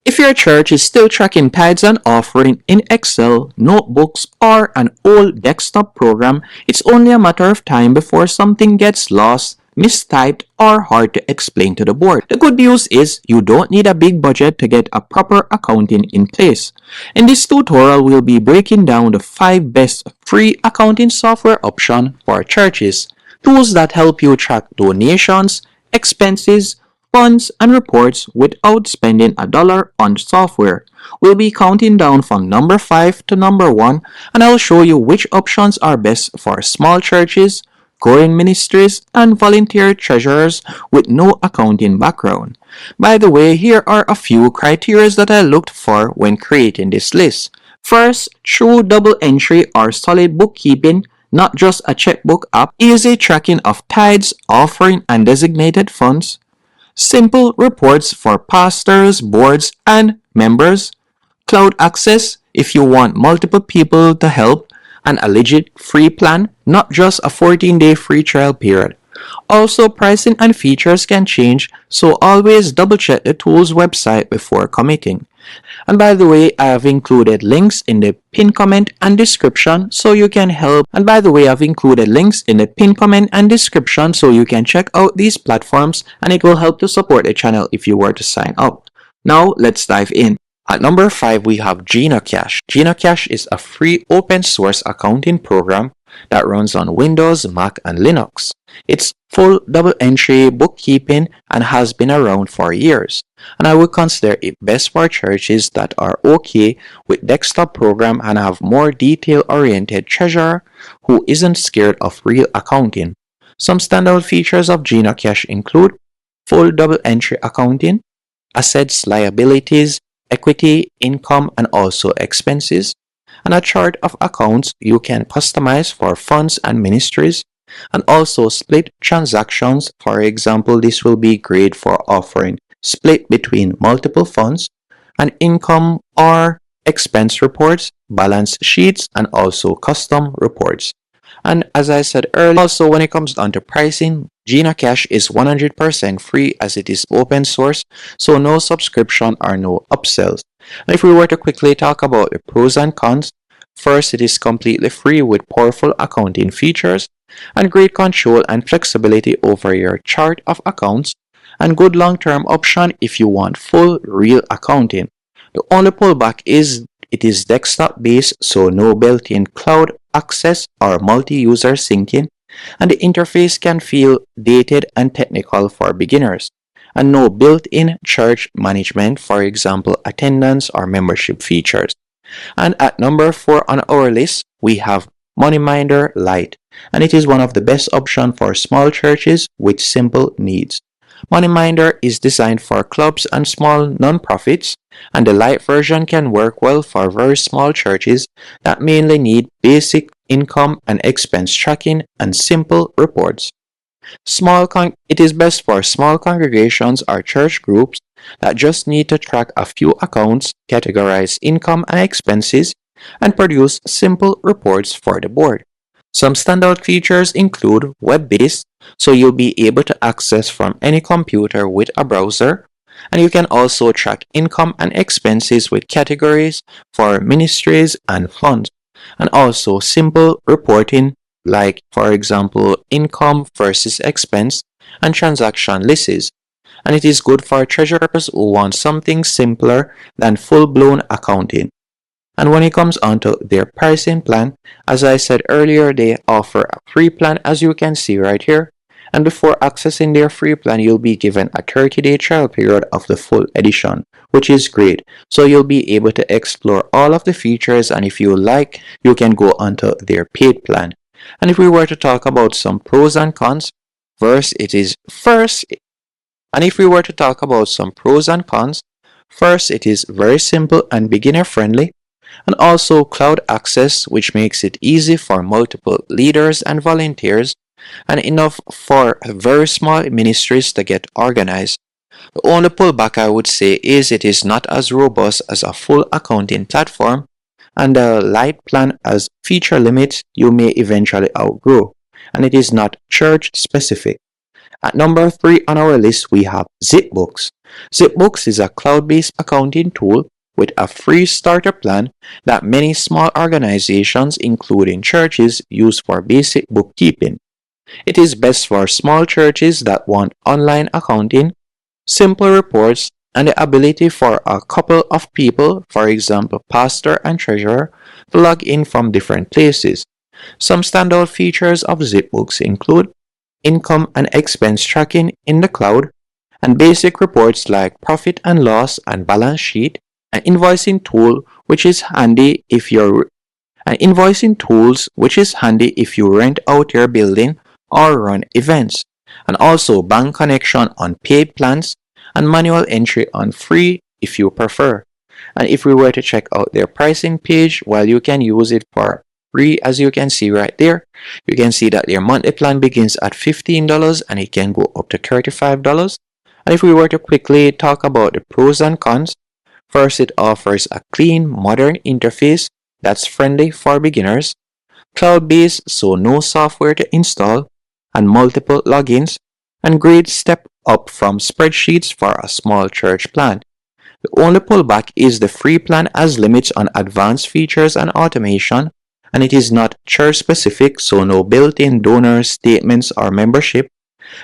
If your church is still tracking tithes and offering in Excel, notebooks, or an old desktop program, it's only a matter of time before something gets lost, mistyped, or hard to explain to the board. The good news is you don't need a big budget to get a proper accounting in place. In this tutorial, we'll be breaking down the 5 best free accounting software options for churches, tools that help you track donations, expenses, funds, and reports without spending a dollar on software. We'll be counting down from number 5 to number 1, and I'll show you which options are best for small churches, growing ministries, and volunteer treasurers with no accounting background. By the way, here are a few criteria that I looked for when creating this list. First, true double entry or solid bookkeeping, not just a checkbook app, easy tracking of tithes, offering, and designated funds, simple reports for pastors, boards, and members, cloud access if you want multiple people to help, and a legit free plan, not just a 14-day free trial period. Also, pricing and features can change, so always double check the tool's website before committing. And by the way, I have included links in the pinned comment and description so you can check out these platforms, and it will help to support the channel if you were to sign up. Now, let's dive in. At number 5, we have GnuCash. GnuCash is a free open source accounting program that runs on Windows, Mac, and Linux. It's full double entry bookkeeping and has been around for years. And I would consider it best for churches that are okay with desktop program and have more detail-oriented treasurer who isn't scared of real accounting. Some standout features of GnuCash include full double entry accounting, assets, liabilities, equity, income, and also expenses, and a chart of accounts you can customize for funds and ministries, and also split transactions. For example, this will be great for offering split between multiple funds, and income or expense reports, balance sheets, and also custom reports. And as I said earlier, also when it comes down to pricing, GnuCash is 100% free as it is open source, so no subscription or no upsells. And if we were to quickly talk about the pros and cons, first, it is completely free with powerful accounting features and great control and flexibility over your chart of accounts, and good long-term option if you want full real accounting. The only pullback is it is desktop based, so no built-in cloud access or multi-user syncing, and the interface can feel dated and technical for beginners, and no built-in church management, for example attendance or membership features. And at number 4 on our list, we have MoneyMinder Lite, and it is one of the best options for small churches with simple needs. MoneyMinder is designed for clubs and small non-profits, and the Lite version can work well for very small churches that mainly need basic income and expense tracking and simple reports. It is best for small congregations or church groups that just need to track a few accounts, categorize income and expenses, and produce simple reports for the board. Some standout features include web-based, so you'll be able to access from any computer with a browser, and you can also track income and expenses with categories for ministries and funds, and also simple reporting like, for example, income versus expense and transaction lists. And it is good for treasurers who want something simpler than full-blown accounting. And when it comes onto their pricing plan, as I said earlier, they offer a free plan as you can see right here. And before accessing their free plan, you'll be given a 30-day trial period of the full edition, which is great. So you'll be able to explore all of the features, and if you like, you can go onto their paid plan. And if we were to talk about some pros and cons, first, it is very simple and beginner friendly, and also cloud access, which makes it easy for multiple leaders and volunteers, and enough for very small ministries to get organized. The only pullback I would say is it is not as robust as a full accounting platform, and the Lite plan has feature limits you may eventually outgrow, and it is not church specific. At number 3 on our list, we have ZipBooks. ZipBooks is a cloud-based accounting tool with a free starter plan that many small organizations, including churches, use for basic bookkeeping. It is best for small churches that want online accounting, simple reports, and the ability for a couple of people, for example, pastor and treasurer, to log in from different places. Some standout features of ZipBooks include income and expense tracking in the cloud, and basic reports like profit and loss and balance sheet, an invoicing tool which is handy if you're an invoicing tools which is handy if you rent out your building or run events, and also bank connection on paid plans and manual entry on free if you prefer. And if we were to check out their pricing page, while you can use it for free, as you can see right there, you can see that their monthly plan begins at $15 and it can go up to $35. And if we were to quickly talk about the pros and cons, first, it offers a clean, modern interface that's friendly for beginners, cloud-based, so no software to install, and multiple logins, and great step up from spreadsheets for a small church plan. The only pullback is the free plan has limits on advanced features and automation, and it is not church specific, so no built-in donor statements or membership.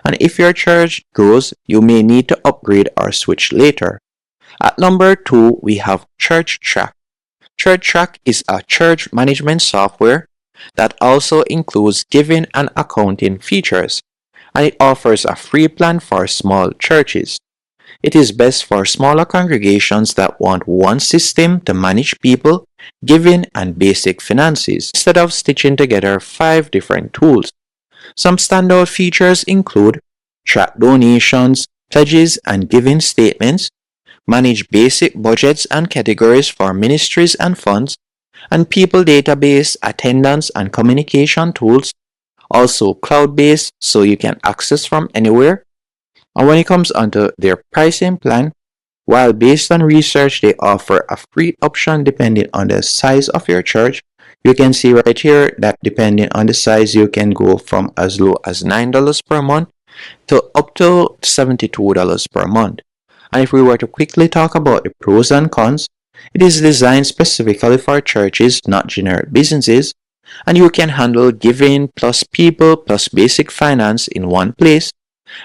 And if your church grows, you may need to upgrade or switch later. At number 2, we have ChurchTrac. ChurchTrac is a church management software that also includes giving and accounting features, and it offers a free plan for small churches. It is best for smaller congregations that want one system to manage people, giving, and basic finances, instead of stitching together 5 different tools. Some standout features include track donations, pledges, and giving statements, manage basic budgets and categories for ministries and funds, and people database, attendance, and communication tools, also cloud-based so you can access from anywhere. And when it comes onto their pricing plan, while based on research they offer a free option depending on the size of your church, you can see right here that depending on the size you can go from as low as $9 per month to up to $72 per month. And if we were to quickly talk about the pros and cons, it is designed specifically for churches, not generic businesses, and you can handle giving plus people plus basic finance in one place,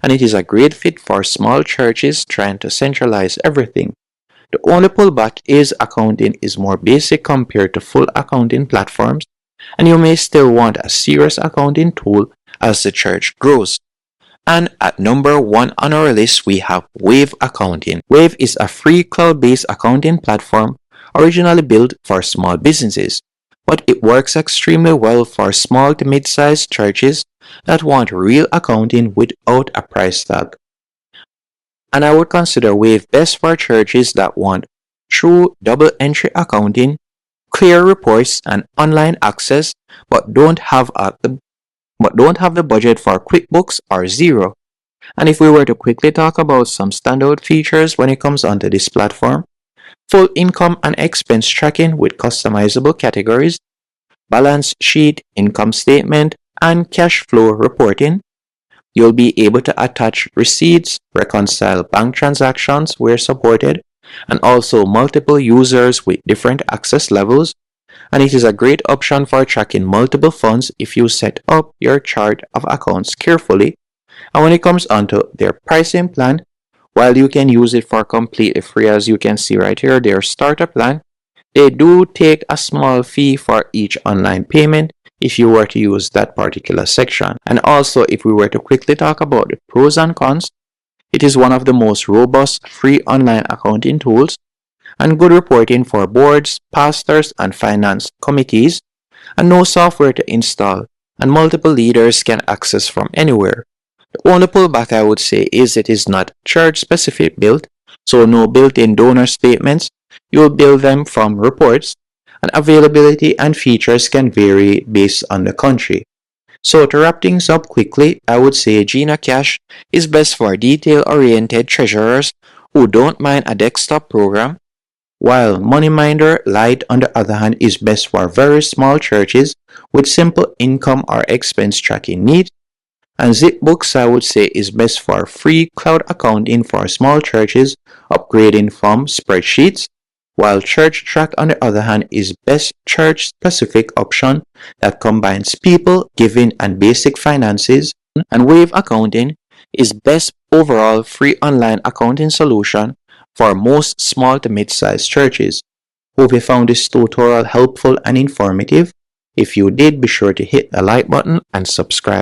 and it is a great fit for small churches trying to centralize everything. The only pullback is accounting is more basic compared to full accounting platforms, and you may still want a serious accounting tool as the church grows. And at number 1 on our list, we have Wave Accounting. Wave is a free cloud-based accounting platform originally built for small businesses, but it works extremely well for small to mid-sized churches that want real accounting without a price tag. And I would consider Wave best for churches that want true double-entry accounting, clear reports, and online access, but don't have the budget for QuickBooks or Xero. And if we were to quickly talk about some standout features when it comes onto this platform, full income and expense tracking with customizable categories, balance sheet, income statement, and cash flow reporting. You'll be able to attach receipts, reconcile bank transactions where supported, and also multiple users with different access levels. And it is a great option for tracking multiple funds if you set up your chart of accounts carefully. And when it comes onto their pricing plan, while you can use it for completely free, as you can see right here, their starter plan, they do take a small fee for each online payment if you were to use that particular section. And also, if we were to quickly talk about the pros and cons, it is one of the most robust free online accounting tools and good reporting for boards, pastors, and finance committees, and no software to install, and multiple leaders can access from anywhere. The only pullback I would say is it is not church-specific built, so no built-in donor statements. You'll build them from reports, and availability and features can vary based on the country. So to wrap things up quickly, I would say GnuCash is best for detail-oriented treasurers who don't mind a desktop program, while MoneyMinder Lite, on the other hand, is best for very small churches with simple income or expense tracking needs. And ZipBooks, I would say, is best for free cloud accounting for small churches upgrading from spreadsheets, while ChurchTrac, on the other hand, is best church-specific option that combines people, giving, and basic finances. And Wave Accounting is best overall free online accounting solution for most small to mid-sized churches. Hope you found this tutorial helpful and informative. If you did, be sure to hit the like button and subscribe.